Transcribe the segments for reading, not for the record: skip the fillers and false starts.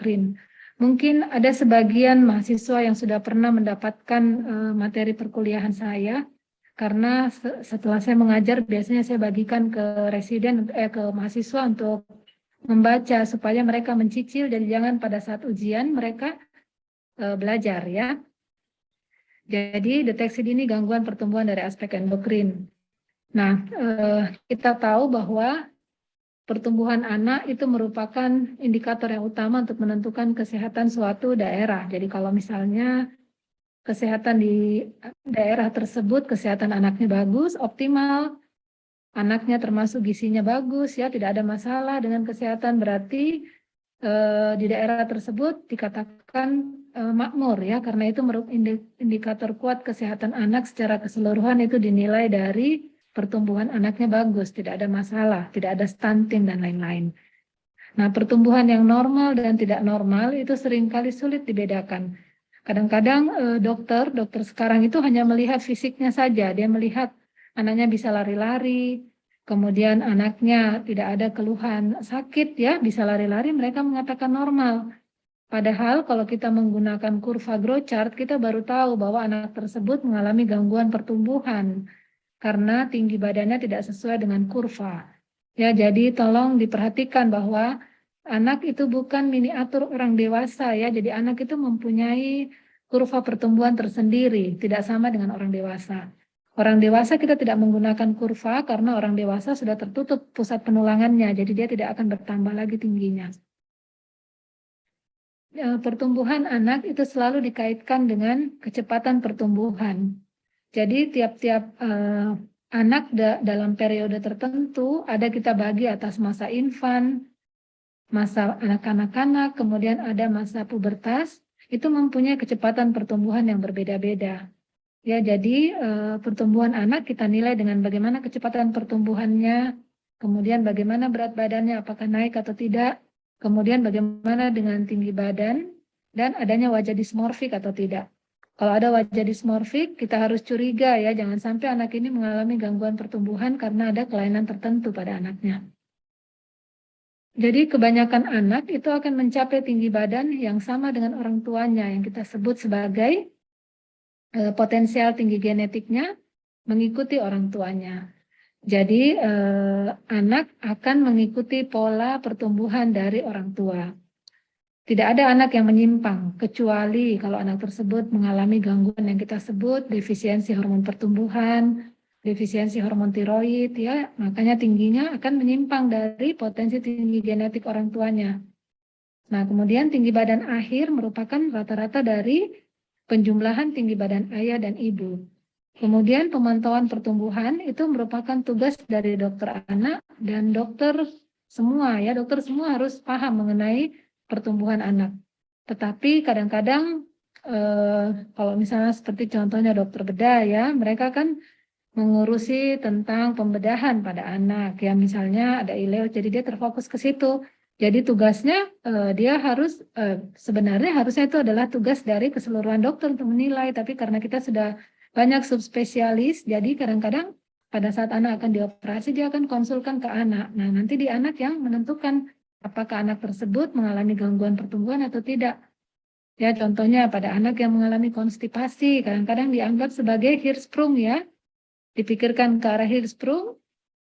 endokrin. Mungkin ada sebagian mahasiswa yang sudah pernah mendapatkan materi perkuliahan saya, karena setelah saya mengajar biasanya saya bagikan ke residen, ke mahasiswa untuk membaca supaya mereka mencicil, jadi jangan pada saat ujian mereka belajar ya. Jadi deteksi dini gangguan pertumbuhan dari aspek endokrin. Nah, kita tahu bahwa pertumbuhan anak itu merupakan indikator yang utama untuk menentukan kesehatan suatu daerah. Jadi kalau misalnya kesehatan di daerah tersebut, kesehatan anaknya bagus, optimal, anaknya termasuk gizinya bagus, ya tidak ada masalah dengan kesehatan, berarti di daerah tersebut dikatakan makmur ya, karena itu indikator kuat kesehatan anak secara keseluruhan itu dinilai dari pertumbuhan anaknya bagus, tidak ada masalah, tidak ada stunting dan lain-lain. Nah, pertumbuhan yang normal dan tidak normal itu seringkali sulit dibedakan. Kadang-kadang dokter sekarang itu hanya melihat fisiknya saja, dia melihat anaknya bisa lari-lari, kemudian anaknya tidak ada keluhan sakit ya, bisa lari-lari, mereka mengatakan normal. Padahal kalau kita menggunakan kurva growth chart, kita baru tahu bahwa anak tersebut mengalami gangguan pertumbuhan karena tinggi badannya tidak sesuai dengan kurva. Ya, jadi tolong diperhatikan bahwa anak itu bukan miniatur orang dewasa ya. Jadi anak itu mempunyai kurva pertumbuhan tersendiri, tidak sama dengan orang dewasa. Orang dewasa kita tidak menggunakan kurva karena orang dewasa sudah tertutup pusat penulangannya, jadi dia tidak akan bertambah lagi tingginya. Pertumbuhan anak itu selalu dikaitkan dengan kecepatan pertumbuhan. Jadi tiap-tiap anak dalam periode tertentu ada kita bagi atas masa infan, masa anak-anak, kemudian ada masa pubertas, itu mempunyai kecepatan pertumbuhan yang berbeda-beda. Ya, jadi pertumbuhan anak kita nilai dengan bagaimana kecepatan pertumbuhannya, kemudian bagaimana berat badannya, apakah naik atau tidak, kemudian bagaimana dengan tinggi badan, dan adanya wajah dismorfik atau tidak. Kalau ada wajah dismorfik, kita harus curiga ya, jangan sampai anak ini mengalami gangguan pertumbuhan karena ada kelainan tertentu pada anaknya. Jadi kebanyakan anak itu akan mencapai tinggi badan yang sama dengan orang tuanya, yang kita sebut sebagai potensial tinggi genetiknya mengikuti orang tuanya. Jadi anak akan mengikuti pola pertumbuhan dari orang tua. Tidak ada anak yang menyimpang, kecuali kalau anak tersebut mengalami gangguan yang kita sebut defisiensi hormon pertumbuhan, defisiensi hormon tiroid, ya, makanya tingginya akan menyimpang dari potensi tinggi genetik orang tuanya. Nah, kemudian tinggi badan akhir merupakan rata-rata dari penjumlahan tinggi badan ayah dan ibu. Kemudian pemantauan pertumbuhan itu merupakan tugas dari dokter anak dan dokter semua, ya, dokter semua harus paham mengenai pertumbuhan anak. Tetapi kadang-kadang kalau misalnya seperti contohnya dokter bedah ya, mereka kan mengurusi tentang pembedahan pada anak. Ya misalnya ada ileus, jadi dia terfokus ke situ. Jadi tugasnya dia harus sebenarnya harusnya itu adalah tugas dari keseluruhan dokter untuk menilai. Tapi karena kita sudah banyak subspesialis, jadi kadang-kadang pada saat anak akan dioperasi dia akan konsulkan ke anak. Nah nanti di anak yang menentukan apakah anak tersebut mengalami gangguan pertumbuhan atau tidak. Ya, contohnya pada anak yang mengalami konstipasi, kadang-kadang dianggap sebagai Hirschsprung ya. Dipikirkan ke arah Hirschsprung,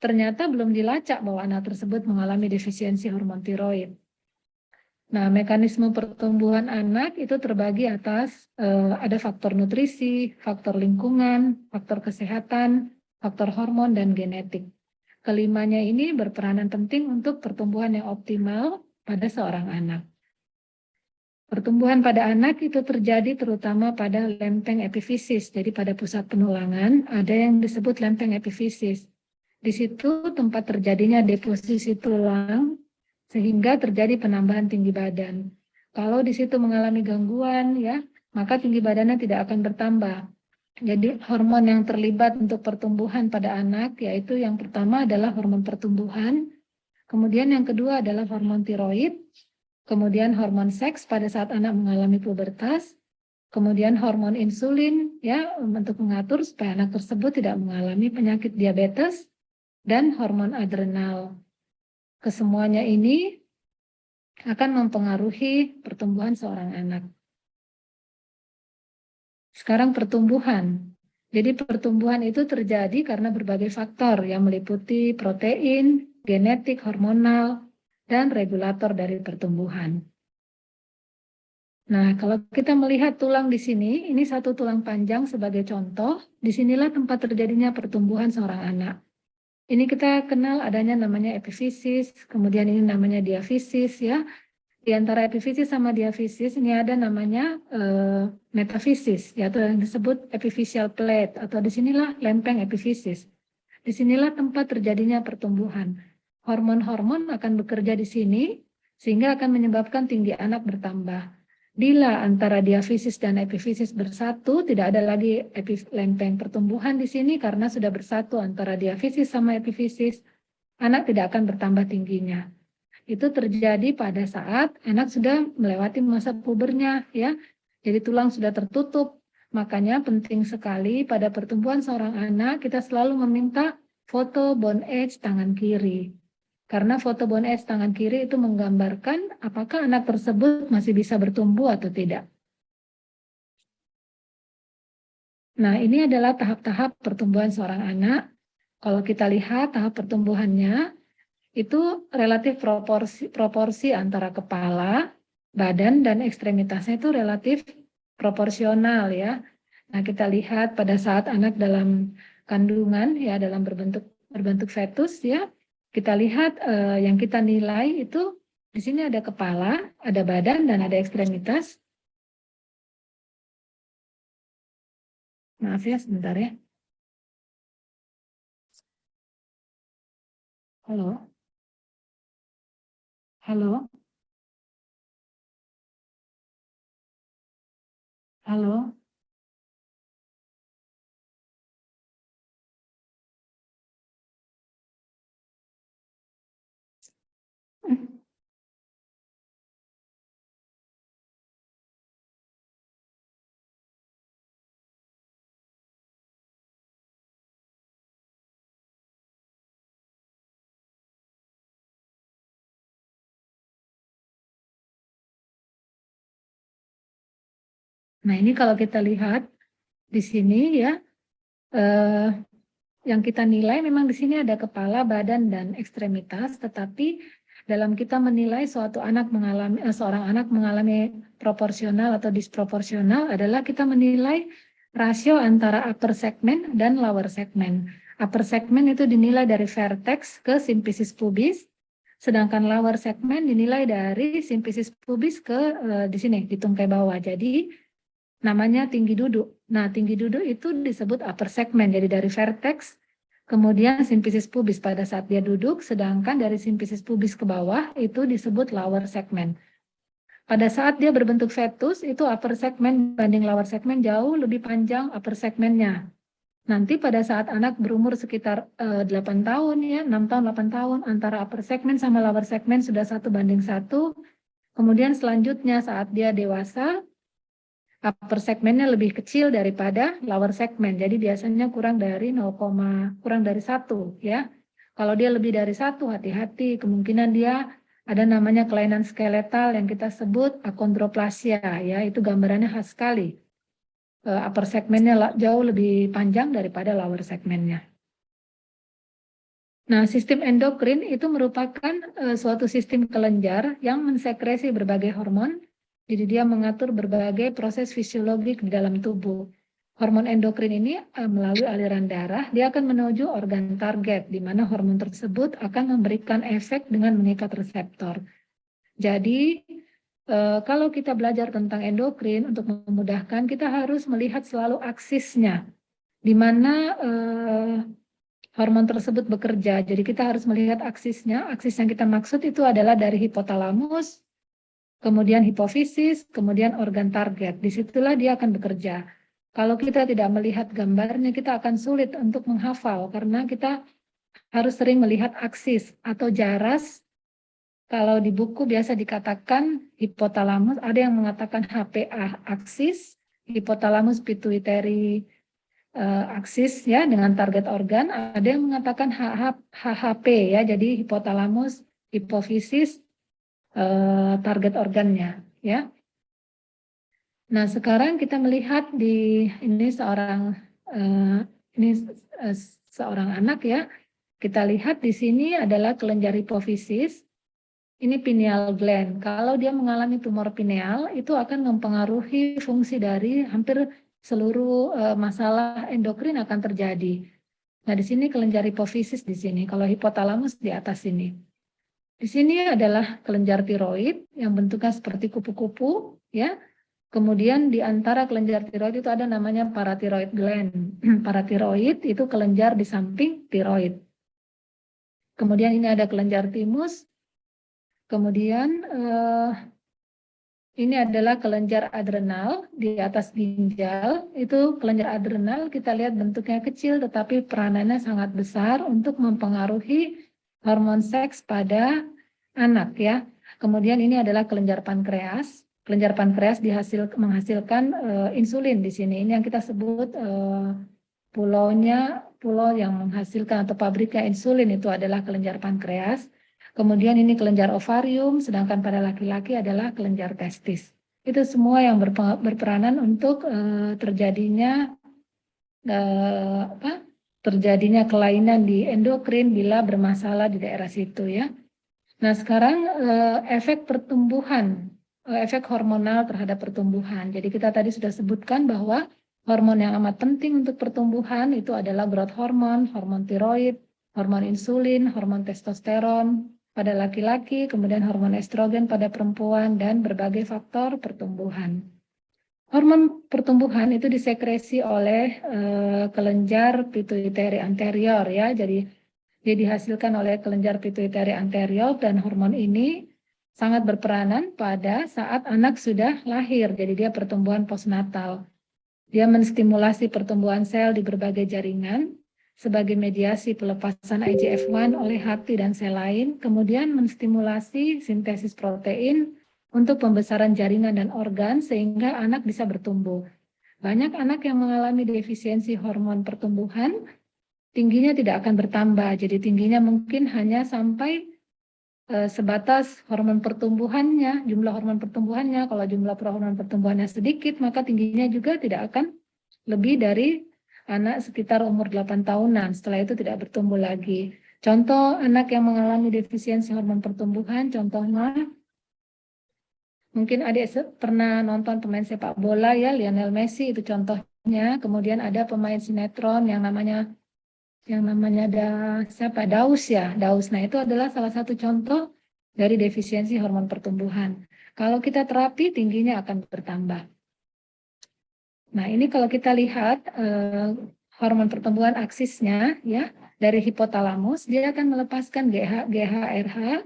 ternyata belum dilacak bahwa anak tersebut mengalami defisiensi hormon tiroid. Nah, mekanisme pertumbuhan anak itu terbagi atas ada faktor nutrisi, faktor lingkungan, faktor kesehatan, faktor hormon, dan genetik. Kelimanya ini berperanan penting untuk pertumbuhan yang optimal pada seorang anak. Pertumbuhan pada anak itu terjadi terutama pada lempeng epifisis. Jadi pada pusat penulangan ada yang disebut lempeng epifisis. Di situ tempat terjadinya deposisi tulang sehingga terjadi penambahan tinggi badan. Kalau di situ mengalami gangguan ya, maka tinggi badannya tidak akan bertambah. Jadi hormon yang terlibat untuk pertumbuhan pada anak yaitu yang pertama adalah hormon pertumbuhan, kemudian yang kedua adalah hormon tiroid, kemudian hormon seks pada saat anak mengalami pubertas, kemudian hormon insulin ya untuk mengatur supaya anak tersebut tidak mengalami penyakit diabetes, dan hormon adrenal. Kesemuanya ini akan mempengaruhi pertumbuhan seorang anak. Sekarang pertumbuhan. Jadi pertumbuhan itu terjadi karena berbagai faktor yang meliputi protein, genetik, hormonal, dan regulator dari pertumbuhan. Nah, kalau kita melihat tulang di sini, ini satu tulang panjang sebagai contoh, disinilah tempat terjadinya pertumbuhan seorang anak. Ini kita kenal adanya namanya epifisis, kemudian ini namanya diafisis ya. Di antara epifisis sama diafisis ini ada namanya metafisis, yaitu yang disebut epiphyseal plate, atau disinilah lempeng epifisis. Disinilah tempat terjadinya pertumbuhan. Hormon-hormon akan bekerja di sini, sehingga akan menyebabkan tinggi anak bertambah. Bila antara diafisis dan epifisis bersatu, tidak ada lagi lempeng pertumbuhan di sini karena sudah bersatu antara diafisis sama epifisis, anak tidak akan bertambah tingginya. Itu terjadi pada saat anak sudah melewati masa pubernya, ya. Jadi tulang sudah tertutup. Makanya penting sekali pada pertumbuhan seorang anak kita selalu meminta foto bone age tangan kiri. Karena foto bone age tangan kiri itu menggambarkan apakah anak tersebut masih bisa bertumbuh atau tidak. Nah, ini adalah tahap-tahap pertumbuhan seorang anak. Kalau kita lihat tahap pertumbuhannya, itu relatif proporsi antara kepala, badan, dan ekstremitasnya itu relatif proporsional ya. Nah, kita lihat pada saat anak dalam kandungan ya, dalam berbentuk fetus ya, kita lihat yang kita nilai itu di sini ada kepala, ada badan, dan ada ekstremitas. Maaf ya, sebentar ya. Halo? Halo? Halo? Nah, ini kalau kita lihat di sini ya, yang kita nilai memang di sini ada kepala, badan, dan ekstremitas, tetapi dalam kita menilai seorang anak mengalami proporsional atau disproporsional adalah kita menilai rasio antara upper segment dan lower segment. Upper segment itu dinilai dari vertex ke symphysis pubis, sedangkan lower segment dinilai dari symphysis pubis ke di sini di tungkai bawah. Jadi namanya tinggi duduk. Nah, tinggi duduk itu disebut upper segment, jadi dari vertex, kemudian symphysis pubis pada saat dia duduk, sedangkan dari symphysis pubis ke bawah itu disebut lower segment. Pada saat dia berbentuk fetus, itu upper segment banding lower segment jauh lebih panjang upper segmentnya. Nanti pada saat anak berumur sekitar 8 tahun, ya 6 tahun, 8 tahun, antara upper segment sama lower segment sudah 1:1. Kemudian selanjutnya saat dia dewasa, upper segmennya lebih kecil daripada lower segment. Jadi biasanya kurang dari 1 ya. Kalau dia lebih dari 1, hati-hati, kemungkinan dia ada namanya kelainan skeletal yang kita sebut akondroplasia ya. Itu gambarannya khas sekali. Upper segmennya jauh lebih panjang daripada lower segmennya. Nah, sistem endokrin itu merupakan suatu sistem kelenjar yang mensekresi berbagai hormon. Jadi dia mengatur berbagai proses fisiologik di dalam tubuh. Hormon endokrin ini melalui aliran darah, dia akan menuju organ target, di mana hormon tersebut akan memberikan efek dengan mengikat reseptor. Jadi, kalau kita belajar tentang endokrin, untuk memudahkan, kita harus melihat selalu aksisnya, di mana hormon tersebut bekerja. Jadi kita harus melihat aksisnya. Aksis yang kita maksud itu adalah dari hipotalamus, kemudian hipofisis, kemudian organ target. Disitulah dia akan bekerja. Kalau kita tidak melihat gambarnya, kita akan sulit untuk menghafal karena kita harus sering melihat aksis atau jaras. Kalau di buku biasa dikatakan hipotalamus, ada yang mengatakan HPA aksis, hipotalamus pituitary aksis ya dengan target organ, ada yang mengatakan HHP ya, jadi hipotalamus, hipofisis, target organnya, ya. Nah, sekarang kita melihat ini seorang anak, ya. Kita lihat di sini adalah kelenjar hipofisis. Ini pineal gland. Kalau dia mengalami tumor pineal, itu akan mempengaruhi fungsi dari hampir seluruh masalah endokrin akan terjadi. Nah, di sini kelenjar hipofisis di sini. Kalau hipotalamus di atas sini. Di sini adalah kelenjar tiroid yang bentuknya seperti kupu-kupu, ya. Kemudian di antara kelenjar tiroid itu ada namanya paratiroid gland. Paratiroid itu kelenjar di samping tiroid. Kemudian ini ada kelenjar timus. Kemudian ini adalah kelenjar adrenal di atas ginjal. Itu kelenjar adrenal kita lihat bentuknya kecil tetapi peranannya sangat besar untuk mempengaruhi hormon seks pada anak, ya. Kemudian ini adalah kelenjar pankreas. Kelenjar pankreas menghasilkan insulin di sini. Ini yang kita sebut pulau yang menghasilkan atau pabriknya insulin itu adalah kelenjar pankreas. Kemudian ini kelenjar ovarium, sedangkan pada laki-laki adalah kelenjar testis. Itu semua yang berperanan untuk terjadinya kelainan di endokrin bila bermasalah di daerah situ, ya. Nah, sekarang efek hormonal terhadap pertumbuhan. Jadi kita tadi sudah sebutkan bahwa hormon yang amat penting untuk pertumbuhan itu adalah growth hormone, hormon tiroid, hormon insulin, hormon testosteron pada laki-laki, kemudian hormon estrogen pada perempuan, dan berbagai faktor pertumbuhan. Hormon pertumbuhan itu disekresi oleh kelenjar pituitary anterior, ya. Jadi dia dihasilkan oleh kelenjar pituitary anterior dan hormon ini sangat berperanan pada saat anak sudah lahir. Jadi dia pertumbuhan postnatal. Dia menstimulasi pertumbuhan sel di berbagai jaringan sebagai mediasi pelepasan IGF-1 oleh hati dan sel lain, kemudian menstimulasi sintesis protein untuk pembesaran jaringan dan organ sehingga anak bisa bertumbuh. Banyak anak yang mengalami defisiensi hormon pertumbuhan tingginya tidak akan bertambah, jadi tingginya mungkin hanya sampai sebatas hormon pertumbuhannya, jumlah hormon pertumbuhannya. Kalau jumlah hormon pertumbuhannya sedikit, maka tingginya juga tidak akan lebih dari anak sekitar umur 8 tahunan. Setelah itu tidak bertumbuh lagi. Contoh anak yang mengalami defisiensi hormon pertumbuhan, contohnya mungkin adik pernah nonton pemain sepak bola, ya, Lionel Messi itu contohnya. Kemudian ada pemain sinetron yang namanya Daus, ya, Daus. Nah, itu adalah salah satu contoh dari defisiensi hormon pertumbuhan. Kalau kita terapi, tingginya akan bertambah. Nah, ini kalau kita lihat hormon pertumbuhan aksisnya, ya, dari hipotalamus, dia akan melepaskan GHRH,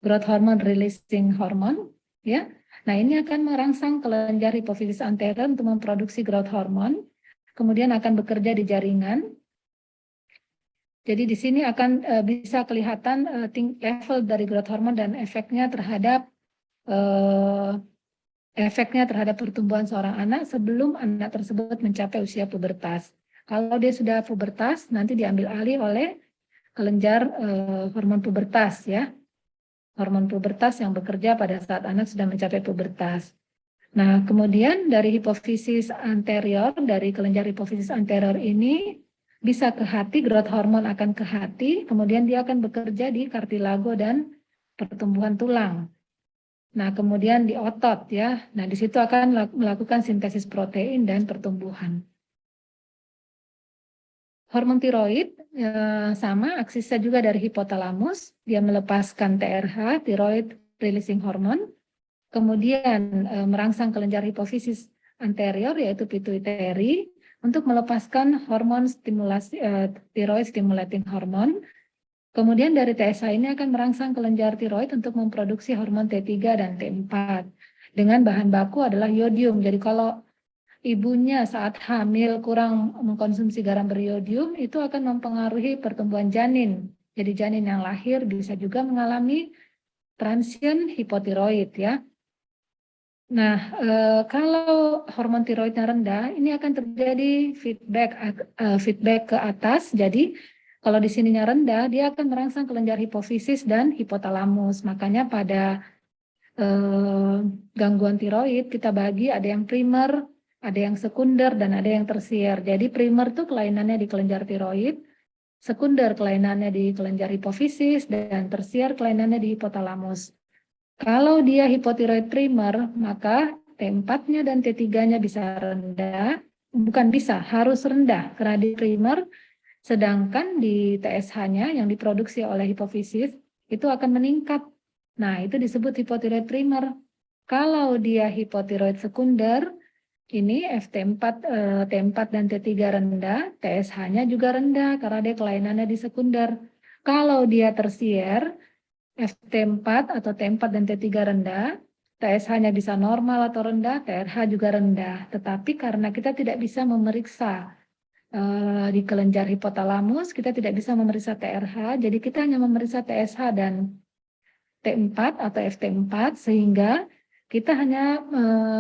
growth hormone releasing hormone, ya. Nah, ini akan merangsang kelenjar hipofisis anterior untuk memproduksi growth hormone, kemudian akan bekerja di jaringan. Jadi di sini akan bisa kelihatan level dari growth hormone dan efeknya terhadap pertumbuhan seorang anak sebelum anak tersebut mencapai usia pubertas. Kalau dia sudah pubertas, nanti diambil alih oleh kelenjar hormon pubertas, ya. Hormon pubertas yang bekerja pada saat anak sudah mencapai pubertas. Nah, kemudian dari hipofisis anterior, dari kelenjar hipofisis anterior ini bisa ke hati, growth hormone akan ke hati, kemudian dia akan bekerja di kartilago dan pertumbuhan tulang. Nah, kemudian di otot, ya. Nah, di situ akan melakukan sintesis protein dan pertumbuhan. Hormon tiroid sama, aksisnya juga dari hipotalamus, dia melepaskan TRH, thyroid releasing hormone, kemudian merangsang kelenjar hipofisis anterior yaitu pituitary untuk melepaskan hormon stimulasi thyroid stimulating hormone. Kemudian dari TSH ini akan merangsang kelenjar tiroid untuk memproduksi hormon T3 dan T4 dengan bahan baku adalah yodium. Jadi kalau ibunya saat hamil kurang mengkonsumsi garam beriodium, itu akan mempengaruhi pertumbuhan janin. Jadi janin yang lahir bisa juga mengalami transient hipotiroid, ya. Nah, kalau hormon tiroidnya rendah, ini akan terjadi feedback ke atas. Jadi, kalau di sininya rendah, dia akan merangsang kelenjar hipofisis dan hipotalamus. Makanya pada gangguan tiroid kita bagi, ada yang primer, ada yang sekunder, dan ada yang tersier. Jadi primer itu kelainannya di kelenjar tiroid, sekunder kelainannya di kelenjar hipofisis, dan tersier kelainannya di hipotalamus. Kalau dia hipotiroid primer, maka T4-nya dan T3-nya bisa rendah, bukan bisa, harus rendah karena di primer, sedangkan di TSH-nya yang diproduksi oleh hipofisis itu akan meningkat. Nah, itu disebut hipotiroid primer. Kalau dia hipotiroid sekunder, ini FT4, T4 dan T3 rendah, TSH-nya juga rendah karena dia kelainannya di sekunder. Kalau dia tersier, FT4 atau T4 dan T3 rendah, TSH-nya bisa normal atau rendah, TRH juga rendah. Tetapi karena kita tidak bisa memeriksa di kelenjar hipotalamus, kita tidak bisa memeriksa TRH, jadi kita hanya memeriksa TSH dan T4 atau FT4, sehingga kita hanya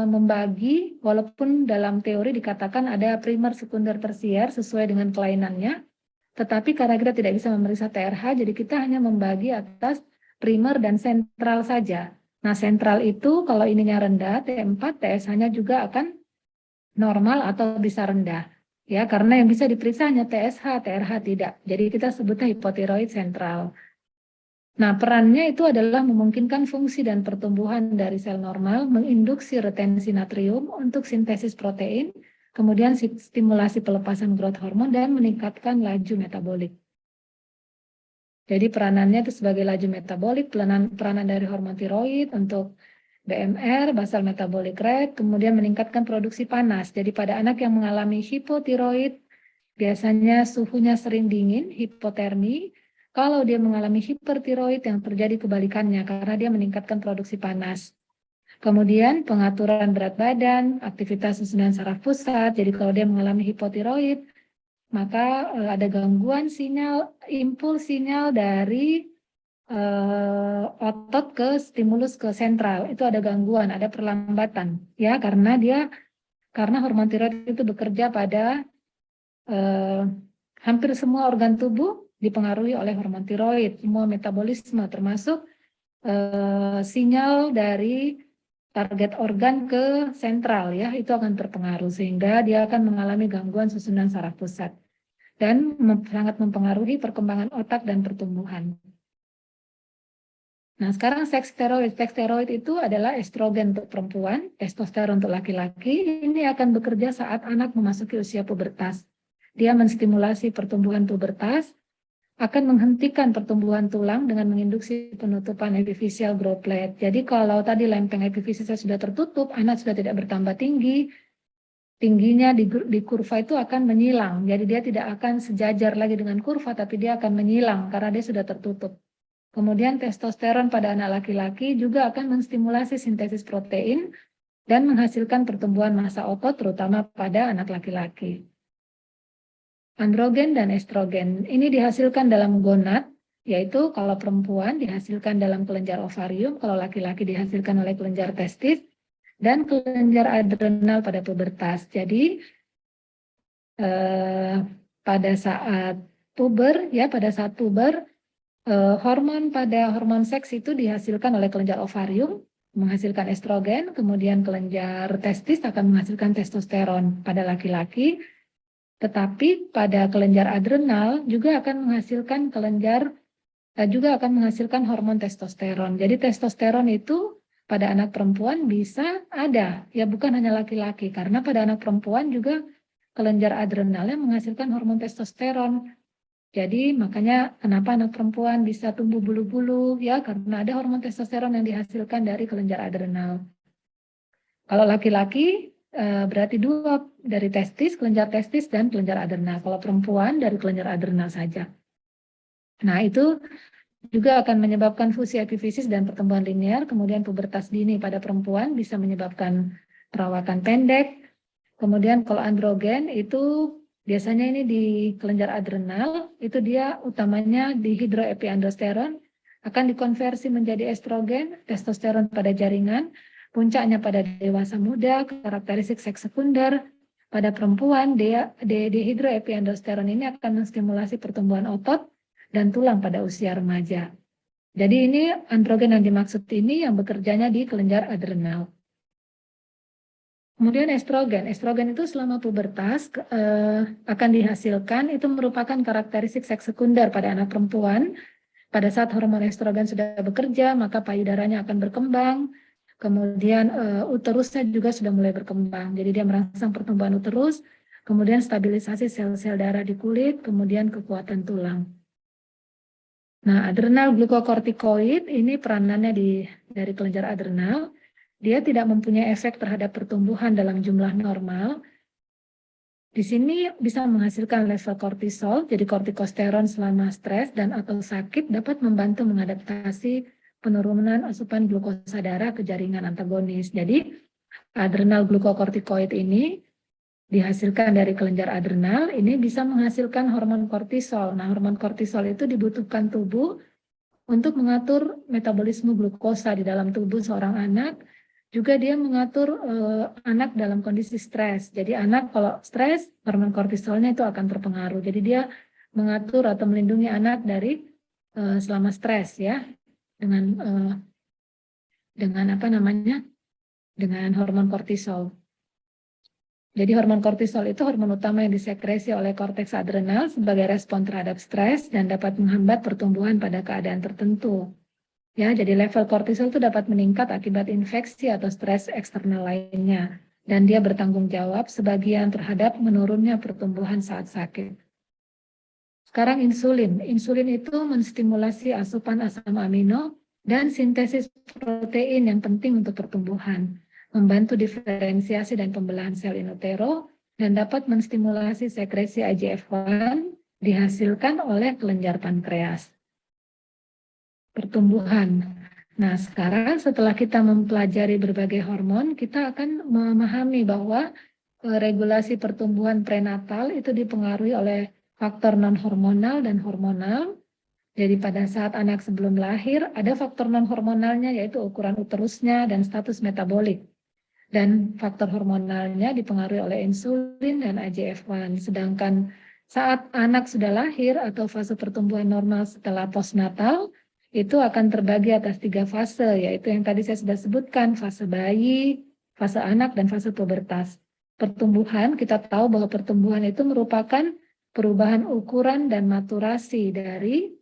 membagi, walaupun dalam teori dikatakan ada primer, sekunder, tersier sesuai dengan kelainannya, tetapi karena kita tidak bisa memeriksa TRH, jadi kita hanya membagi atas primer dan sentral saja. Nah, sentral itu kalau ininya rendah, T4, TSH-nya juga akan normal atau bisa rendah. Ya, karena yang bisa diperiksa hanya TSH, TRH tidak. Jadi kita sebutnya hipotiroid sentral. Nah, perannya itu adalah memungkinkan fungsi dan pertumbuhan dari sel normal, menginduksi retensi natrium untuk sintesis protein, kemudian stimulasi pelepasan growth hormone, dan meningkatkan laju metabolik. Jadi peranannya itu sebagai laju metabolik, peranan dari hormon tiroid untuk BMR, basal metabolic rate, kemudian meningkatkan produksi panas. Jadi pada anak yang mengalami hipotiroid, biasanya suhunya sering dingin, hipotermi. Kalau dia mengalami hipertiroid, yang terjadi kebalikannya karena dia meningkatkan produksi panas. Kemudian pengaturan berat badan, aktivitas susunan saraf pusat. Jadi kalau dia mengalami hipotiroid, maka ada gangguan impuls sinyal dari otot ke stimulus ke sentral. Itu ada gangguan, ada perlambatan, ya, karena hormon tiroid itu bekerja pada hampir semua organ tubuh dipengaruhi oleh hormon tiroid, semua metabolisme termasuk sinyal dari target organ ke sentral, ya, itu akan terpengaruh sehingga dia akan mengalami gangguan susunan saraf pusat dan sangat mempengaruhi perkembangan otak dan pertumbuhan. Nah, sekarang seks steroid. Seks steroid itu adalah estrogen untuk perempuan, testosteron untuk laki-laki. Ini akan bekerja saat anak memasuki usia pubertas. Dia menstimulasi pertumbuhan pubertas, akan menghentikan pertumbuhan tulang dengan menginduksi penutupan epifisial growth plate. Jadi kalau tadi lempeng epifisisnya sudah tertutup, anak sudah tidak bertambah tinggi, tingginya di kurva itu akan menyilang. Jadi dia tidak akan sejajar lagi dengan kurva, tapi dia akan menyilang karena dia sudah tertutup. Kemudian testosteron pada anak laki-laki juga akan menstimulasi sintesis protein dan menghasilkan pertumbuhan massa otot terutama pada anak laki-laki. Androgen dan estrogen ini dihasilkan dalam gonad, yaitu kalau perempuan dihasilkan dalam kelenjar ovarium, kalau laki-laki dihasilkan oleh kelenjar testis, dan kelenjar adrenal pada pubertas. Jadi pada saat puber, hormon seks itu dihasilkan oleh kelenjar ovarium, menghasilkan estrogen, kemudian kelenjar testis akan menghasilkan testosteron pada laki-laki, tetapi pada kelenjar adrenal juga akan menghasilkan hormon testosteron. Jadi testosteron itu pada anak perempuan bisa ada, ya bukan hanya laki-laki, karena pada anak perempuan juga kelenjar adrenalnya menghasilkan hormon testosteron. Jadi makanya kenapa anak perempuan bisa tumbuh bulu-bulu, ya karena ada hormon testosteron yang dihasilkan dari kelenjar adrenal. Kalau laki-laki berarti dua, dari testis, kelenjar testis, dan kelenjar adrenal. Kalau perempuan dari kelenjar adrenal saja. Nah itu juga akan menyebabkan fusi epifisis dan pertumbuhan linear, kemudian pubertas dini pada perempuan bisa menyebabkan perawakan pendek. Kemudian kalau androgen itu biasanya ini di kelenjar adrenal, itu dia utamanya di hidroepiandrosteron, akan dikonversi menjadi estrogen, testosteron pada jaringan, puncaknya pada dewasa muda, karakteristik seks sekunder. Pada perempuan, dihidroepiandrosteron ini akan menstimulasi pertumbuhan otot dan tulang pada usia remaja. Jadi ini androgen yang dimaksud ini yang bekerjanya di kelenjar adrenal. Kemudian estrogen. Estrogen itu selama pubertas akan dihasilkan, itu merupakan karakteristik seks sekunder pada anak perempuan. Pada saat hormon estrogen sudah bekerja, maka payudaranya akan berkembang. Kemudian uterusnya juga sudah mulai berkembang. Jadi dia merangsang pertumbuhan uterus, kemudian stabilisasi sel-sel darah di kulit, kemudian kekuatan tulang. Nah, adrenal glukokortikoid ini peranannya dari kelenjar adrenal. Dia tidak mempunyai efek terhadap pertumbuhan dalam jumlah normal. Di sini bisa menghasilkan level kortisol, jadi kortikosteron selama stres dan atau sakit dapat membantu mengadaptasi penurunan asupan glukosa darah ke jaringan antagonis. Jadi adrenal glukokortikoid ini dihasilkan dari kelenjar adrenal, ini bisa menghasilkan hormon kortisol. Nah, hormon kortisol itu dibutuhkan tubuh untuk mengatur metabolisme glukosa di dalam tubuh seorang anak. Juga dia mengatur anak dalam kondisi stres. Jadi anak kalau stres, hormon kortisolnya itu akan terpengaruh. Jadi dia mengatur atau melindungi anak dari selama stres ya, dengan apa namanya, dengan hormon kortisol. Jadi hormon kortisol itu hormon utama yang disekresi oleh korteks adrenal sebagai respon terhadap stres dan dapat menghambat pertumbuhan pada keadaan tertentu. Ya, jadi level kortisol itu dapat meningkat akibat infeksi atau stres eksternal lainnya. Dan dia bertanggung jawab sebagian terhadap menurunnya pertumbuhan saat sakit. Sekarang insulin. Insulin itu menstimulasi asupan asam amino dan sintesis protein yang penting untuk pertumbuhan, membantu diferensiasi dan pembelahan sel in utero, dan dapat menstimulasi sekresi IGF-1 dihasilkan oleh kelenjar pankreas. Pertumbuhan. Nah, sekarang setelah kita mempelajari berbagai hormon, kita akan memahami bahwa regulasi pertumbuhan prenatal itu dipengaruhi oleh faktor non-hormonal dan hormonal. Jadi pada saat anak sebelum lahir, ada faktor non-hormonalnya yaitu ukuran uterusnya dan status metabolik. Dan faktor hormonalnya dipengaruhi oleh insulin dan IGF-1. Sedangkan saat anak sudah lahir atau fase pertumbuhan normal setelah postnatal, itu akan terbagi atas 3 fase, yaitu yang tadi saya sudah sebutkan, fase bayi, fase anak, dan fase pubertas. Pertumbuhan, kita tahu bahwa pertumbuhan itu merupakan perubahan ukuran dan maturasi dari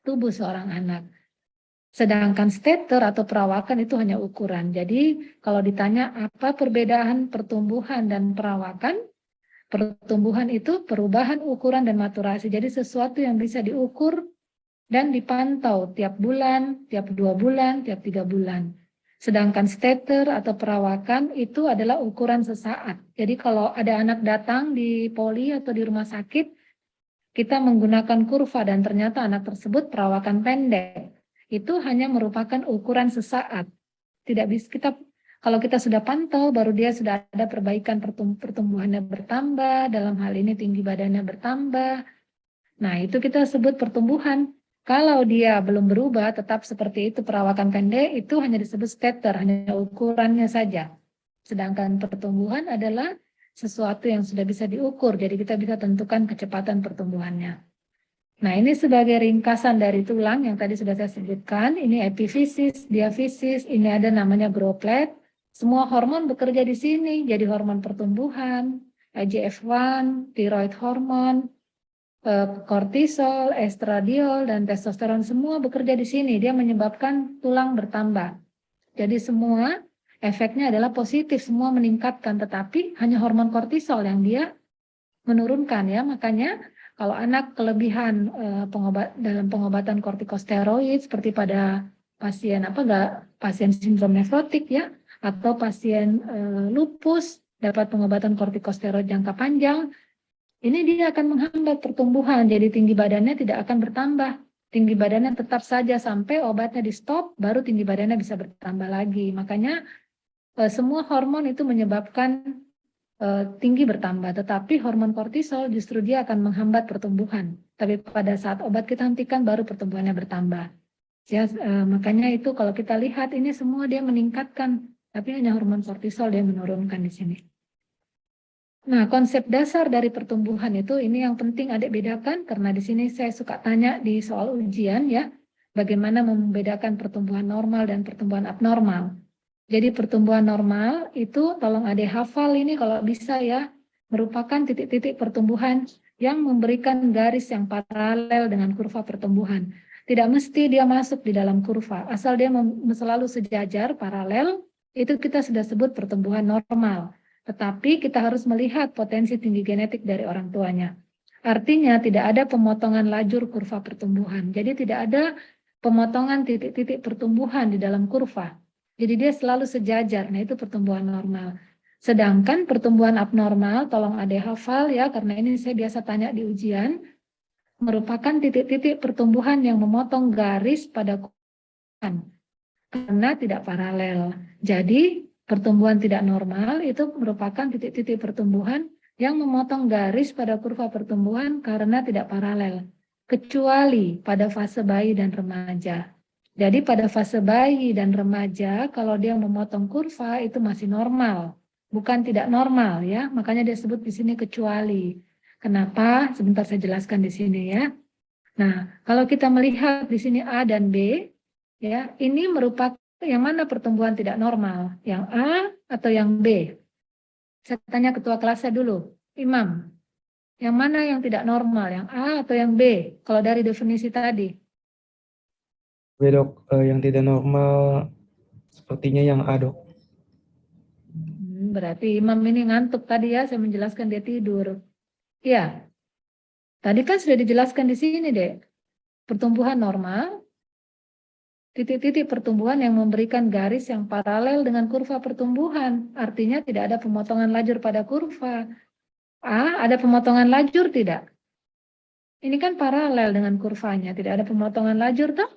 tubuh seorang anak. Sedangkan stater atau perawakan itu hanya ukuran. Jadi kalau ditanya apa perbedaan pertumbuhan dan perawakan, pertumbuhan itu perubahan ukuran dan maturasi. Jadi sesuatu yang bisa diukur dan dipantau tiap bulan, tiap 2 bulan, tiap 3 bulan. Sedangkan stater atau perawakan itu adalah ukuran sesaat. Jadi kalau ada anak datang di poli atau di rumah sakit, kita menggunakan kurva dan ternyata anak tersebut perawakan pendek. Itu hanya merupakan ukuran sesaat. Tidak bisa kita, kalau kita sudah pantau, baru dia sudah ada perbaikan pertumbuhannya bertambah, dalam hal ini tinggi badannya bertambah. Nah, itu kita sebut pertumbuhan. Kalau dia belum berubah, tetap seperti itu, perawakan pendek, itu hanya disebut stater, hanya ukurannya saja. Sedangkan pertumbuhan adalah sesuatu yang sudah bisa diukur, jadi kita bisa tentukan kecepatan pertumbuhannya. Nah, ini sebagai ringkasan dari tulang yang tadi sudah saya sebutkan, ini epifisis, diafisis, ini ada namanya growth plate. Semua hormon bekerja di sini, jadi hormon pertumbuhan, IGF-1, thyroid hormon, kortisol, estradiol, dan testosteron semua bekerja di sini. Dia menyebabkan tulang bertambah. Jadi semua efeknya adalah positif, semua meningkatkan, tetapi hanya hormon kortisol yang dia menurunkan ya. Makanya kalau anak kelebihan dalam pengobatan kortikosteroid seperti pada pasien pasien sindrom nefrotik ya, atau pasien lupus dapat pengobatan kortikosteroid jangka panjang, ini dia akan menghambat pertumbuhan, jadi tinggi badannya tidak akan bertambah. Tinggi badannya tetap saja sampai obatnya di stop, baru tinggi badannya bisa bertambah lagi. Makanya semua hormon itu menyebabkan tinggi bertambah, tetapi hormon kortisol justru dia akan menghambat pertumbuhan. Tapi pada saat obat kita hentikan, baru pertumbuhannya bertambah. Ya, makanya itu kalau kita lihat ini semua dia meningkatkan, tapi hanya hormon kortisol dia menurunkan di sini. Nah, konsep dasar dari pertumbuhan itu ini yang penting adik bedakan karena di sini saya suka tanya di soal ujian ya. bagaimana membedakan pertumbuhan normal dan pertumbuhan abnormal. Jadi pertumbuhan normal itu tolong adik hafal ini kalau bisa ya, merupakan titik-titik pertumbuhan yang memberikan garis yang paralel dengan kurva pertumbuhan. Tidak mesti dia masuk di dalam kurva, asal dia selalu sejajar, paralel, itu kita sudah sebut pertumbuhan normal. Tetapi kita harus melihat potensi tinggi genetik dari orang tuanya. Artinya tidak ada pemotongan lajur kurva pertumbuhan. Jadi tidak ada pemotongan titik-titik pertumbuhan di dalam kurva. Jadi dia selalu sejajar, nah itu pertumbuhan normal. Sedangkan pertumbuhan abnormal, tolong adik hafal ya, karena ini saya biasa tanya di ujian, merupakan titik-titik pertumbuhan yang memotong garis pada kurva karena tidak paralel. Jadi pertumbuhan tidak normal itu merupakan titik-titik pertumbuhan yang memotong garis pada kurva pertumbuhan karena tidak paralel, kecuali pada fase bayi dan remaja. Jadi pada fase bayi dan remaja, kalau dia memotong kurva itu masih normal, bukan tidak normal ya. Makanya dia sebut di sini kecuali. Kenapa? Sebentar saya jelaskan di sini ya. Nah, kalau kita melihat di sini A dan B, ya, ini merupakan yang mana pertumbuhan tidak normal, yang A atau yang B? Saya tanya ketua kelasnya dulu, Imam, yang mana yang tidak normal, yang A atau yang B? Kalau dari definisi tadi. Dok, yang tidak normal sepertinya yang A, Dok. Berarti Imam ini ngantuk tadi ya, saya menjelaskan dia tidur. Ya, tadi kan sudah dijelaskan di sini deh. Pertumbuhan normal, titik-titik pertumbuhan yang memberikan garis yang paralel dengan kurva pertumbuhan. Artinya tidak ada pemotongan lajur pada kurva. A, ada pemotongan lajur tidak? Ini kan paralel dengan kurvanya, tidak ada pemotongan lajur toh?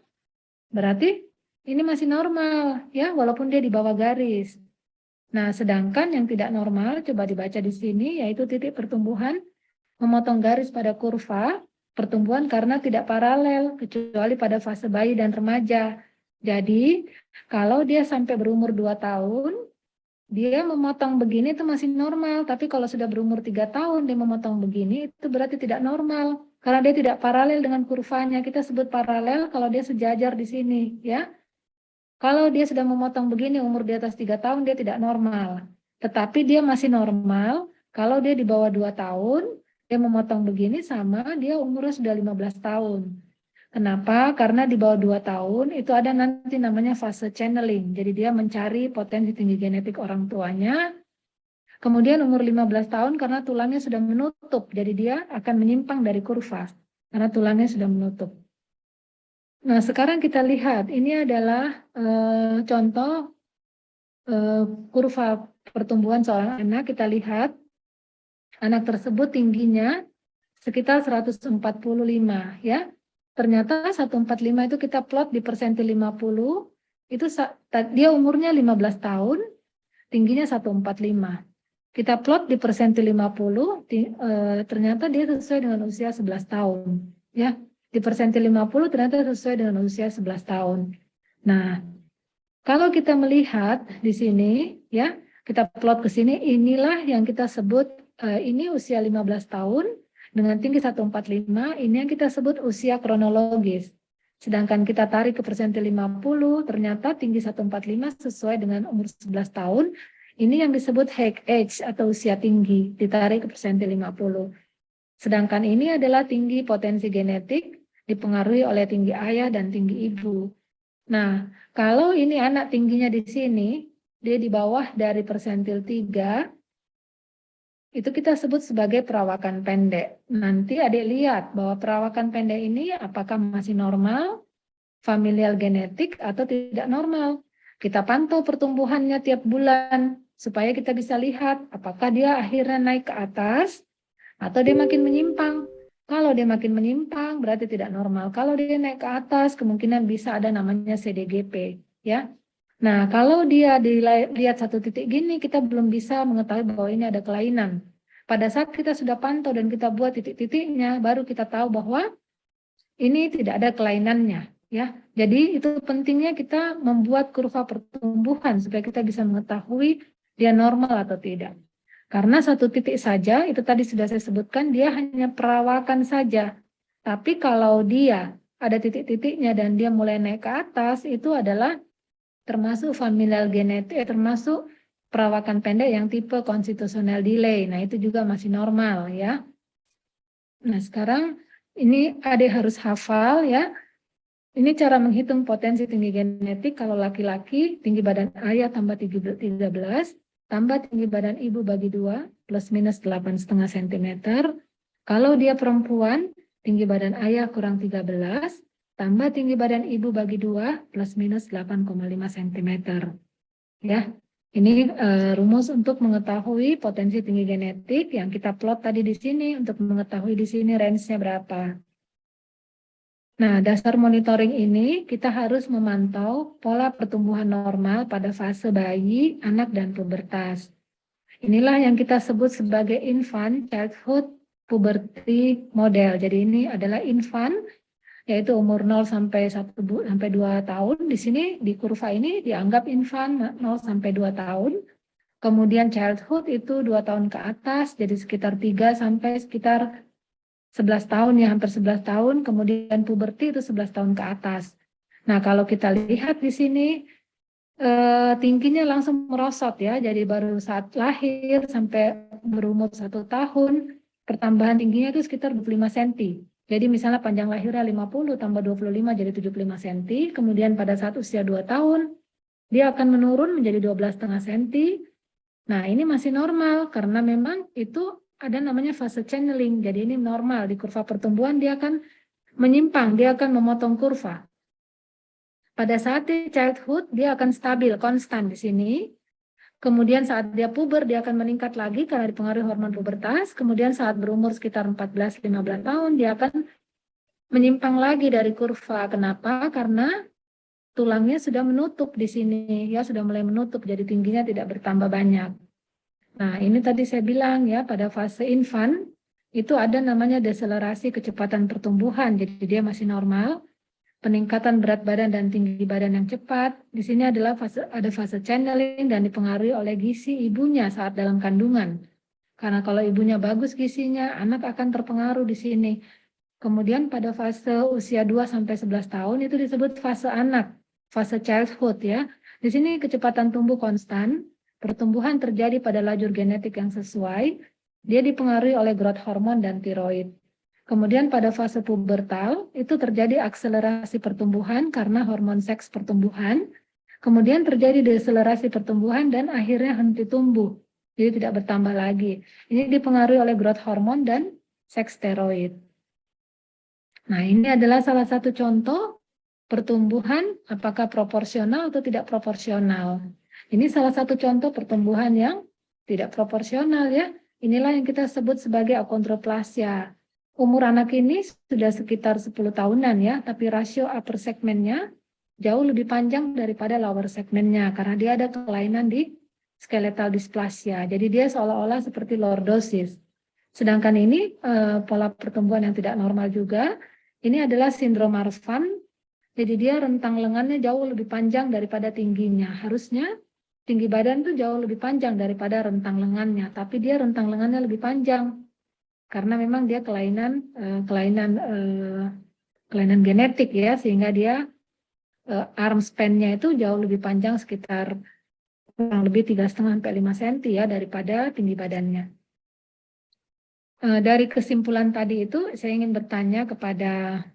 Berarti ini masih normal ya, walaupun dia di bawah garis. Nah, sedangkan yang tidak normal coba dibaca di sini yaitu titik pertumbuhan memotong garis pada kurva pertumbuhan karena tidak paralel kecuali pada fase bayi dan remaja. Jadi, kalau dia sampai berumur 2 tahun, dia memotong begini itu masih normal, tapi kalau sudah berumur 3 tahun dia memotong begini itu berarti tidak normal. Karena dia tidak paralel dengan kurvanya, kita sebut paralel kalau dia sejajar di sini, ya. Kalau dia sudah memotong begini umur di atas 3 tahun dia tidak normal. Tetapi dia masih normal kalau dia di bawah 2 tahun, dia memotong begini sama dia umurnya sudah 15 tahun. Kenapa? Karena di bawah 2 tahun itu ada nanti namanya fase channeling. Jadi dia mencari potensi tinggi genetik orang tuanya. Kemudian umur 15 tahun karena tulangnya sudah menutup. Jadi dia akan menyimpang dari kurva. Karena tulangnya sudah menutup. Nah sekarang kita lihat. Ini adalah contoh kurva pertumbuhan seorang anak. Kita lihat anak tersebut tingginya sekitar 145 ya. Ternyata 145 itu kita plot di persentil 50, itu dia umurnya 15 tahun, tingginya 145. Kita plot di persentil 50, ternyata dia sesuai dengan usia 11 tahun. Ya, di persentil 50 ternyata sesuai dengan usia 11 tahun. Nah, kalau kita melihat di sini, ya, kita plot ke sini, inilah yang kita sebut, ini usia 15 tahun, dengan tinggi 145, ini yang kita sebut usia kronologis. Sedangkan kita tarik ke persentil 50, ternyata tinggi 145 sesuai dengan umur 11 tahun, ini yang disebut high age atau usia tinggi, ditarik ke persentil 50. Sedangkan ini adalah tinggi potensi genetik, dipengaruhi oleh tinggi ayah dan tinggi ibu. Nah, kalau ini anak tingginya di sini, dia di bawah dari persentil 3, itu kita sebut sebagai perawakan pendek. Nanti adik lihat bahwa perawakan pendek ini apakah masih normal, familial genetik, atau tidak normal. Kita pantau pertumbuhannya tiap bulan, supaya kita bisa lihat apakah dia akhirnya naik ke atas, atau dia makin menyimpang. Kalau dia makin menyimpang, berarti tidak normal. Kalau dia naik ke atas, kemungkinan bisa ada namanya CDGP. Ya. Nah, kalau dia dilihat satu titik gini, kita belum bisa mengetahui bahwa ini ada kelainan. Pada saat kita sudah pantau dan kita buat titik-titiknya, baru kita tahu bahwa ini tidak ada kelainannya. Ya, jadi itu pentingnya kita membuat kurva pertumbuhan supaya kita bisa mengetahui dia normal atau tidak. Karena satu titik saja, itu tadi sudah saya sebutkan, dia hanya perawakan saja. Tapi kalau dia ada titik-titiknya dan dia mulai naik ke atas, itu adalah termasuk familial genetik, termasuk perawakan pendek yang tipe constitutional delay. Nah, itu juga masih normal ya. Nah, sekarang ini adik harus hafal ya. Ini cara menghitung potensi tinggi genetik kalau laki-laki, tinggi badan ayah tambah 13, tambah tinggi badan ibu bagi 2, plus minus 8,5 cm. Kalau dia perempuan, tinggi badan ayah kurang 13, tambah tinggi badan ibu bagi 2, plus minus 8,5 cm. Ya, ini rumus untuk mengetahui potensi tinggi genetik yang kita plot tadi di sini untuk mengetahui di sini range-nya berapa. Nah, dasar monitoring ini kita harus memantau pola pertumbuhan normal pada fase bayi, anak, dan pubertas. Inilah yang kita sebut sebagai infant childhood puberty model. Jadi ini adalah infant, yaitu umur 0 sampai 2 tahun. Di sini di kurva ini dianggap infant 0 sampai 2 tahun. Kemudian childhood itu 2 tahun ke atas, jadi sekitar 3 sampai sekitar 11 tahun ya, hampir 11 tahun, kemudian puberti itu 11 tahun ke atas. Nah, kalau kita lihat di sini tingginya langsung merosot ya, jadi baru saat lahir sampai berumur 1 tahun, pertambahan tingginya itu sekitar 25 cm. Jadi misalnya panjang lahirnya 50 tambah 25 jadi 75 cm, kemudian pada saat usia 2 tahun, dia akan menurun menjadi 12,5 cm. Nah, ini masih normal karena memang itu ada namanya fase channeling. Jadi ini normal di kurva pertumbuhan dia akan menyimpang, dia akan memotong kurva. Pada saat di childhood dia akan stabil, konstan di sini. Kemudian saat dia puber dia akan meningkat lagi karena dipengaruhi hormon pubertas. Kemudian saat berumur sekitar 14-15 tahun dia akan menyimpang lagi dari kurva. Kenapa? Karena tulangnya sudah menutup di sini, ya sudah mulai menutup, jadi tingginya tidak bertambah banyak. Nah, ini tadi saya bilang ya, pada fase infant, itu ada namanya deselerasi kecepatan pertumbuhan, jadi dia masih normal. Peningkatan berat badan dan tinggi badan yang cepat, di sini adalah ada fase channeling dan dipengaruhi oleh gizi ibunya saat dalam kandungan. Karena kalau ibunya bagus gizinya, anak akan terpengaruh di sini. Kemudian pada fase usia 2-11 tahun, itu disebut fase anak, fase childhood ya. Di sini kecepatan tumbuh konstan, pertumbuhan terjadi pada lajur genetik yang sesuai, dia dipengaruhi oleh growth hormon dan tiroid. Kemudian pada fase pubertal, itu terjadi akselerasi pertumbuhan karena hormon seks pertumbuhan, kemudian terjadi deselerasi pertumbuhan dan akhirnya henti tumbuh, jadi tidak bertambah lagi. Ini dipengaruhi oleh growth hormon dan seks steroid. Nah, ini adalah salah satu contoh pertumbuhan apakah proporsional atau tidak proporsional. Ini salah satu contoh pertumbuhan yang tidak proporsional ya. Inilah yang kita sebut sebagai achondroplasia. Umur anak ini sudah sekitar 10 tahunan ya, tapi rasio upper segmennya jauh lebih panjang daripada lower segmennya karena dia ada kelainan di skeletal dysplasia. Jadi dia seolah-olah seperti lordosis. Sedangkan ini pola pertumbuhan yang tidak normal juga. Ini adalah sindrom Marfan. Jadi dia rentang lengannya jauh lebih panjang daripada tingginya. Harusnya tinggi badan itu jauh lebih panjang daripada rentang lengannya, tapi dia rentang lengannya lebih panjang karena memang dia kelainan genetik ya, sehingga dia arm span-nya itu jauh lebih panjang sekitar kurang lebih 3,5 sampai 5 cm ya daripada tinggi badannya. Dari kesimpulan tadi itu saya ingin bertanya kepada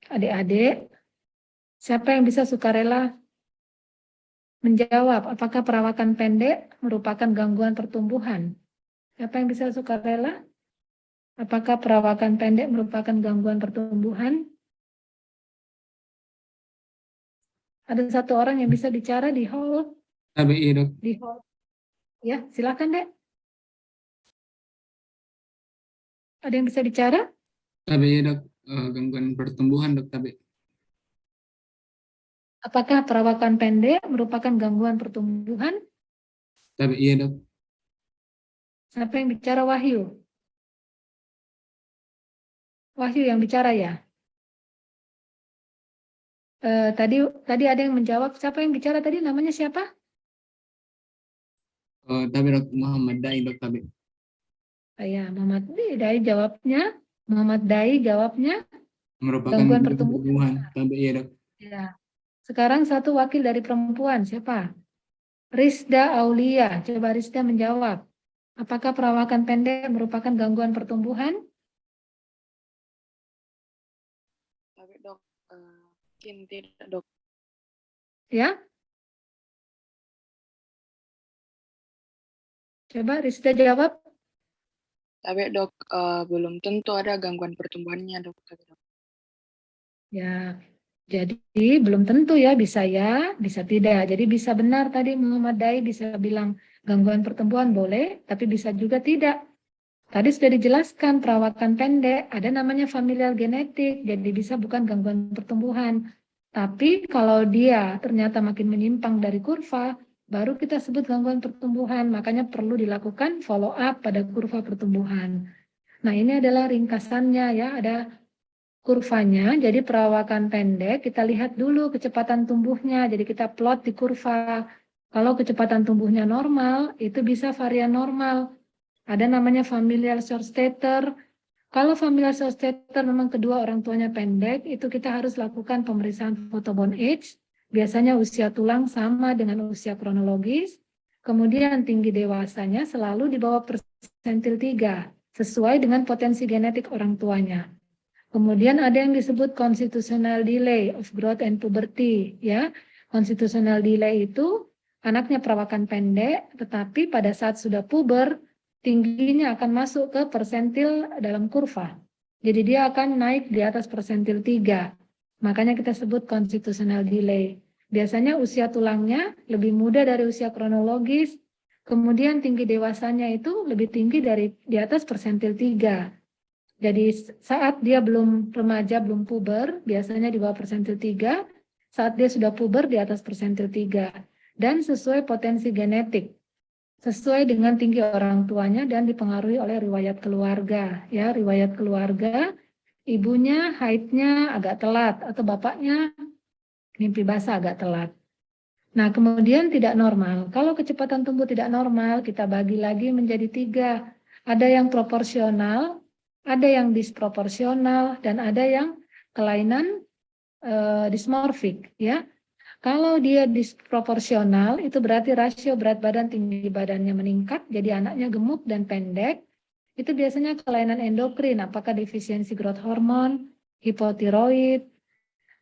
adik-adik, siapa yang bisa sukarela menjawab apakah perawakan pendek merupakan gangguan pertumbuhan? Siapa yang bisa sukarela? Apakah perawakan pendek merupakan gangguan pertumbuhan? Ada satu orang yang bisa bicara di hall. Di hall. Ya, silakan Dek. Ada yang bisa bicara? Tabe dok, gangguan pertumbuhan dok tabe. Apakah perawakan pendek merupakan gangguan pertumbuhan? Tabe iya dok. Siapa yang bicara? Wahyu? Wahyu yang bicara ya? Tadi ada yang menjawab. Siapa yang bicara tadi? Namanya siapa? Tabe dok, Muhammad Dai dok tabe. Ya, Muhammad Dai jawabnya. Muhammad Dai jawabnya. Merupakan Gangguan gangguan pertumbuhan. pertumbuhan. Iya, Dok. Ya. Sekarang satu wakil dari perempuan, siapa? Rizda Aulia. Coba Rizda menjawab. Apakah perawakan pendek merupakan gangguan pertumbuhan? Tapi dok, mungkin tidak dok. Ya? Coba Rizda jawab. Tapi dok, belum tentu ada gangguan pertumbuhannya dok. Tapi, dok. Ya, jadi belum tentu ya, bisa tidak. Jadi bisa benar tadi Muhammad Dai bisa bilang gangguan pertumbuhan boleh, tapi bisa juga tidak. Tadi sudah dijelaskan perawakan pendek, ada namanya familial genetik, jadi bisa bukan gangguan pertumbuhan. Tapi kalau dia ternyata makin menyimpang dari kurva, baru kita sebut gangguan pertumbuhan, makanya perlu dilakukan follow up pada kurva pertumbuhan. Nah ini adalah ringkasannya ya, ada kurvanya, jadi perawakan pendek, kita lihat dulu kecepatan tumbuhnya, jadi kita plot di kurva. Kalau kecepatan tumbuhnya normal, itu bisa varian normal. Ada namanya familial short stature. Kalau familial short stature memang kedua orang tuanya pendek, itu kita harus lakukan pemeriksaan photobone age. Biasanya usia tulang sama dengan usia kronologis. Kemudian tinggi dewasanya selalu di bawah persentil 3, sesuai dengan potensi genetik orang tuanya. Kemudian ada yang disebut constitutional delay of growth and puberty, ya. Constitutional delay itu anaknya perawakan pendek, tetapi pada saat sudah puber, tingginya akan masuk ke persentil dalam kurva. Jadi dia akan naik di atas persentil 3. Makanya kita sebut constitutional delay. Biasanya usia tulangnya lebih muda dari usia kronologis, kemudian tinggi dewasanya itu lebih tinggi dari di atas persentil 3. Jadi saat dia belum remaja, belum puber, biasanya di bawah persentil 3, saat dia sudah puber di atas persentil 3. Dan sesuai potensi genetik, sesuai dengan tinggi orang tuanya dan dipengaruhi oleh riwayat keluarga. Ya, riwayat keluarga, ibunya haidnya agak telat atau bapaknya mimpi basah agak telat. Nah, kemudian tidak normal. Kalau kecepatan tumbuh tidak normal, kita bagi lagi menjadi 3. Ada yang proporsional, ada yang disproporsional, dan ada yang kelainan dismorfik. Ya, kalau dia disproporsional, itu berarti rasio berat badan tinggi badannya meningkat, jadi anaknya gemuk dan pendek. Itu biasanya kelainan endokrin, apakah defisiensi growth hormone, hipotiroid,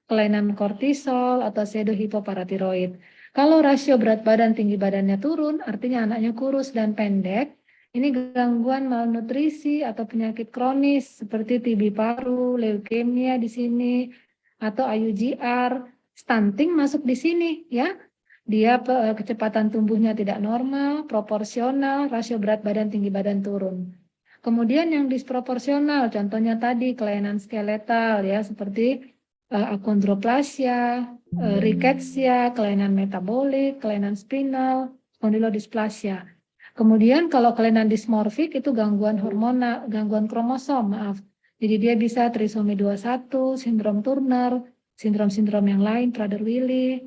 kelainan kortisol, atau pseudohipoparatiroid. Kalau rasio berat badan tinggi badannya turun, artinya anaknya kurus dan pendek. Ini gangguan malnutrisi atau penyakit kronis seperti TB paru, leukemia di sini, atau IUGR, stunting masuk di sini ya. Dia kecepatan tumbuhnya tidak normal, proporsional, rasio berat badan tinggi badan turun. Kemudian yang disproporsional, contohnya tadi kelainan skeletal ya, seperti akondroplasia, riketsia, kelainan metabolik, kelainan spinal, spondylodisplasia. Kemudian kalau kelainan dismorfik itu gangguan hormonal, gangguan kromosom, maaf. Jadi dia bisa trisomi 21, sindrom Turner, sindrom-sindrom yang lain, Prader-Willi,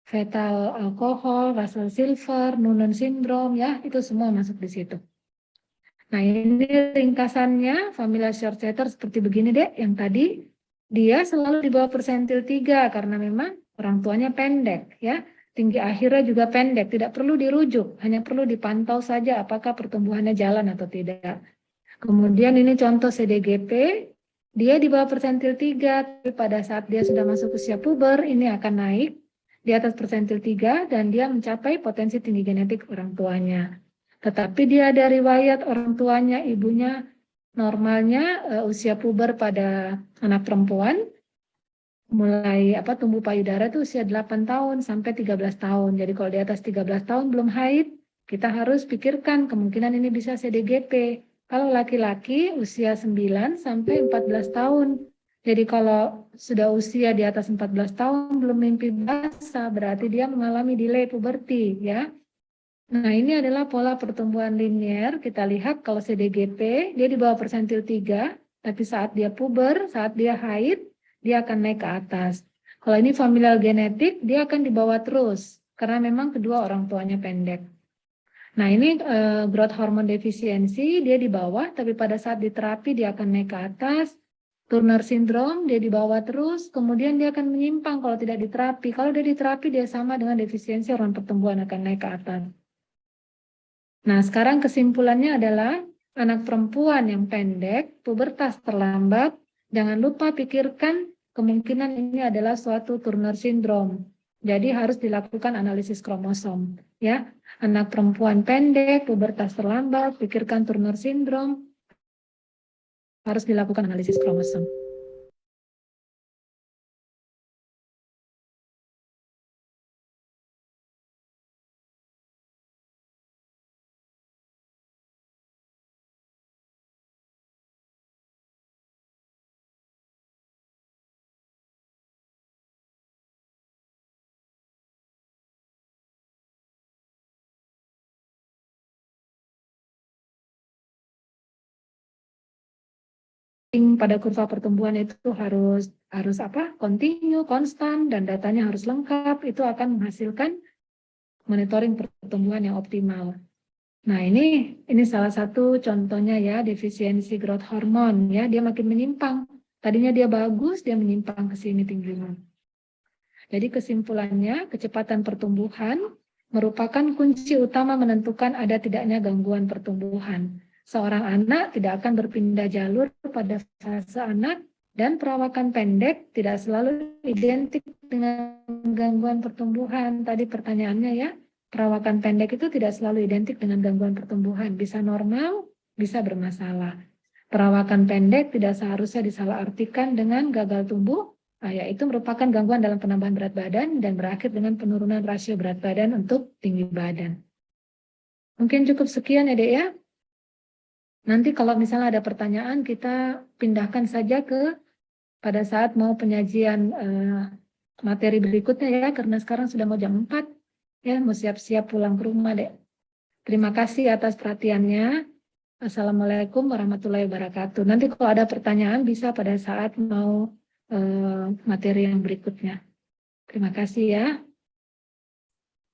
fetal alkohol, Russell-Silver, Noonan syndrome, ya itu semua masuk di situ. Nah ini ringkasannya, familial short stature seperti begini deh, yang tadi dia selalu di bawah persentil 3 karena memang orang tuanya pendek, ya. Tinggi akhirnya juga pendek, tidak perlu dirujuk, hanya perlu dipantau saja apakah pertumbuhannya jalan atau tidak. Kemudian ini contoh CDGP, dia di bawah persentil 3, tapi pada saat dia sudah masuk usia puber, ini akan naik di atas persentil 3 dan dia mencapai potensi tinggi genetik orang tuanya. Tetapi dia ada riwayat orang tuanya, ibunya normalnya usia puber pada anak perempuan, mulai tumbuh payudara itu usia 8 tahun sampai 13 tahun. Jadi kalau di atas 13 tahun belum haid, kita harus pikirkan kemungkinan ini bisa CDGP. Kalau laki-laki usia 9 sampai 14 tahun. Jadi kalau sudah usia di atas 14 tahun belum mimpi basah, berarti dia mengalami delay puberty ya. Nah, ini adalah pola pertumbuhan linear. Kita lihat kalau CDGP dia di bawah persentil 3, tapi saat dia puber, saat dia haid, dia akan naik ke atas. Kalau ini familial genetik, dia akan dibawa terus, karena memang kedua orang tuanya pendek. Nah ini growth hormone defisiensi, dia di bawah, tapi pada saat diterapi dia akan naik ke atas. Turner syndrome, dia dibawa terus, kemudian dia akan menyimpang kalau tidak diterapi. Kalau dia diterapi, dia sama dengan defisiensi hormon pertumbuhan akan naik ke atas. Nah, sekarang kesimpulannya adalah anak perempuan yang pendek, pubertas terlambat, jangan lupa pikirkan kemungkinan ini adalah suatu Turner syndrome. Jadi harus dilakukan analisis kromosom. Ya, anak perempuan pendek, pubertas terlambat, pikirkan Turner syndrome, harus dilakukan analisis kromosom. Pada kurva pertumbuhan itu harus apa? Kontinu, konstan, dan datanya harus lengkap. Itu akan menghasilkan monitoring pertumbuhan yang optimal. Nah, ini salah satu contohnya ya, defisiensi growth hormone ya, dia makin menyimpang. Tadinya dia bagus, dia menyimpang ke sini tingginya. Jadi kesimpulannya, kecepatan pertumbuhan merupakan kunci utama menentukan ada tidaknya gangguan pertumbuhan. Seorang anak tidak akan berpindah jalur pada fase anak, dan perawakan pendek tidak selalu identik dengan gangguan pertumbuhan. Tadi pertanyaannya ya, perawakan pendek itu tidak selalu identik dengan gangguan pertumbuhan. Bisa normal, bisa bermasalah. Perawakan pendek tidak seharusnya disalahartikan dengan gagal tumbuh, yaitu merupakan gangguan dalam penambahan berat badan dan berakhir dengan penurunan rasio berat badan untuk tinggi badan. Mungkin cukup sekian ya, Dek ya. Nanti kalau misalnya ada pertanyaan, kita pindahkan saja pada saat mau penyajian materi berikutnya ya, karena sekarang sudah mau jam 4, ya, mau siap-siap pulang ke rumah, Dek. Terima kasih atas perhatiannya. Assalamualaikum warahmatullahi wabarakatuh. Nanti kalau ada pertanyaan bisa pada saat mau materi yang berikutnya. Terima kasih ya.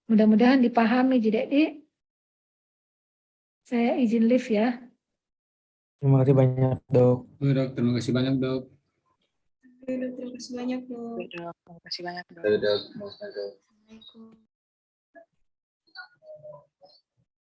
Mudah-mudahan dipahami, Dek. Saya izin live ya. Terima kasih banyak, Dok. Dok, terima kasih banyak, Dok. Terima kasih banyak, Dok. Terima kasih banyak, Dok. Dok. Assalamualaikum.